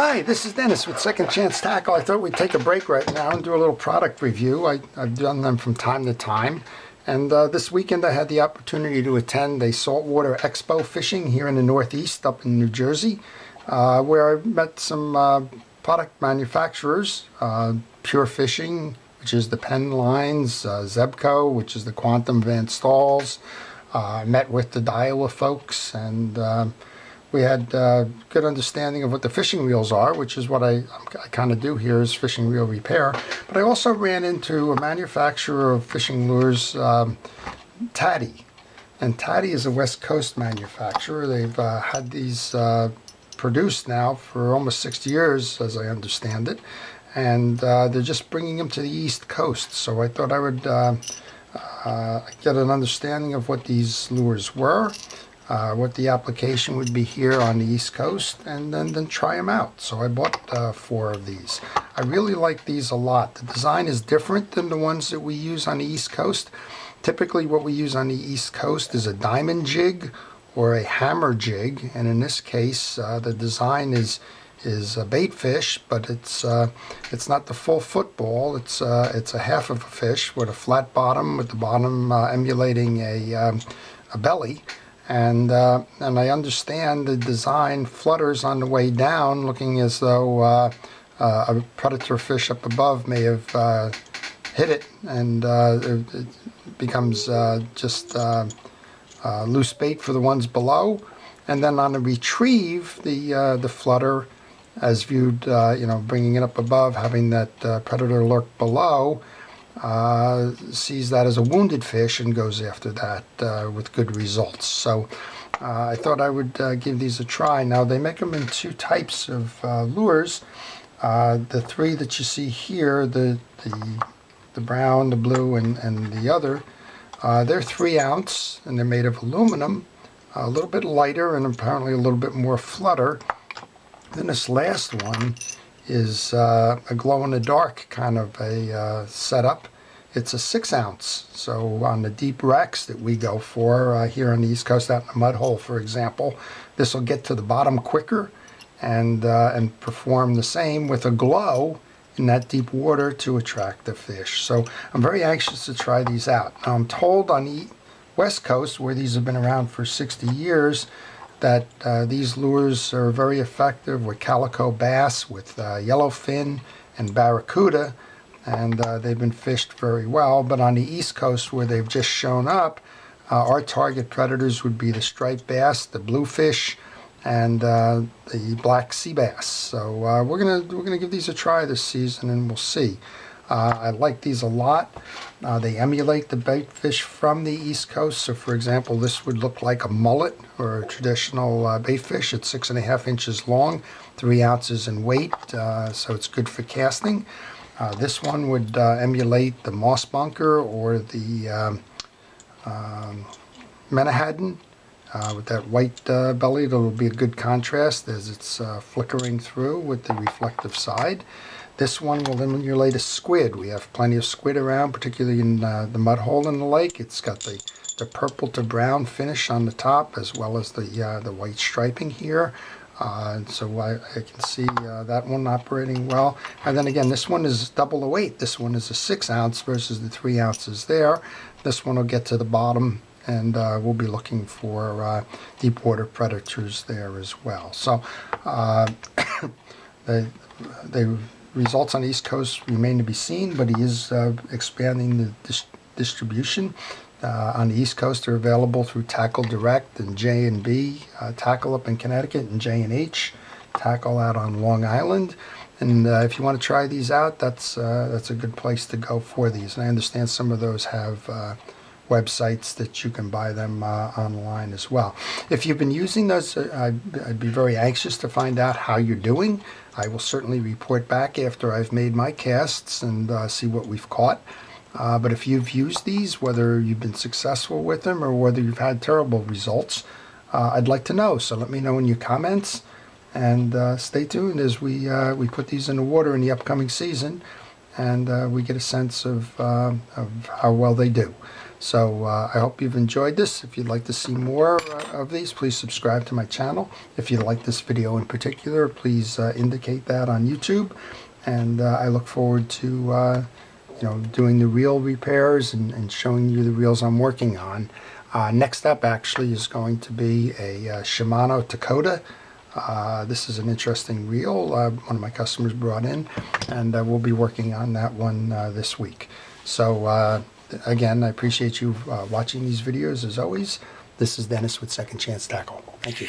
Hi, this is Dennis with Second Chance Tackle. I thought we'd take a break right now and do a little product review. I've done them from time to time. And this weekend I had the opportunity to attend a saltwater expo fishing here in the Northeast up in New Jersey, where I met some product manufacturers, Pure Fishing, which is the Penn Lines, Zebco, which is the Quantum Van Stalls. I met with the Daiwa folks, and we had good understanding of what the fishing reels are, which is what I kind of do here, is fishing reel repair. But I also ran into a manufacturer of fishing lures, Tady. And Tady is a West Coast manufacturer. They've had these produced now for almost 6 years, as I understand it. And they're just bringing them to the East Coast. So I thought I would get an understanding of what these lures were, what the application would be here on the East Coast, and then try them out. So I bought 4 of these. I really like these a lot. The design is different than the ones that we use on the East Coast. Typically what we use on the East Coast is a diamond jig or a hammer jig, and in this case the design is a baitfish, but it's not the full football. It's a half of a fish with a flat bottom, with the bottom emulating a belly. And I understand the design flutters on the way down, looking as though a predator fish up above may have hit it, and it becomes just loose bait for the ones below. And then on the retrieve, the flutter, as viewed, bringing it up above, having that predator lurk below, sees that as a wounded fish and goes after that with good results. So I thought I would give these a try. Now they make them in 2 types of lures. The 3 that you see here, the brown, the blue, and the other, they're 3 ounce, and they're made of aluminum, a little bit lighter and apparently a little bit more flutter. Then this last one is a glow-in-the-dark kind of a setup. It's a 6 ounce. So on the deep wrecks that we go for here on the East Coast, out in the mud hole, for example, this will get to the bottom quicker and perform the same with a glow in that deep water to attract the fish. So I'm very anxious to try these out. Now I'm told on the West Coast, where these have been around for 60 years, that these lures are very effective with calico bass, with yellowfin and barracuda, and they've been fished very well. But on the East Coast, where they've just shown up, our target predators would be the striped bass, the bluefish, and the black sea bass. So we're gonna give these a try this season, and we'll see. I like these a lot. They emulate the baitfish from the East Coast. So for example, this would look like a mullet or a traditional baitfish. It's 6.5 inches long, 3 ounces in weight, so it's good for casting. This one would emulate the moss bunker or the menhaden with that white belly. That'll be a good contrast as it's flickering through with the reflective side. This one will emulate a squid. We have plenty of squid around, particularly in the mud hole in the lake. It's got the purple to brown finish on the top, as well as the white striping here. So I can see that one operating well. And then again, this one is double the weight. This one is a 6 ounce versus the 3 ounces there. This one will get to the bottom, and we'll be looking for deep water predators there as well. So the results on the East Coast remain to be seen, but he is expanding the distribution. On the East Coast, they're available through Tackle Direct and J&B Tackle up in Connecticut, and J&H Tackle out on Long Island. And if you want to try these out, that's a good place to go for these. And I understand some of those have websites that you can buy them online as well. If you've been using those, I'd be very anxious to find out how you're doing. I will certainly report back after I've made my casts and see what we've caught. But if you've used these, whether you've been successful with them or whether you've had terrible results, I'd like to know. So let me know in your comments, and stay tuned as we put these in the water in the upcoming season, and we get a sense of how well they do. So I hope you've enjoyed this. If you'd like to see more of these, please subscribe to my channel. If you like this video in particular, please indicate that on YouTube. And I look forward to doing the reel repairs and showing you the reels I'm working on. Next up actually is going to be a Shimano Dakota. This is an interesting reel one of my customers brought in, and we'll be working on that one this week. So again, I appreciate you watching these videos as always. This is Dennis with Second Chance Tackle. Thank you.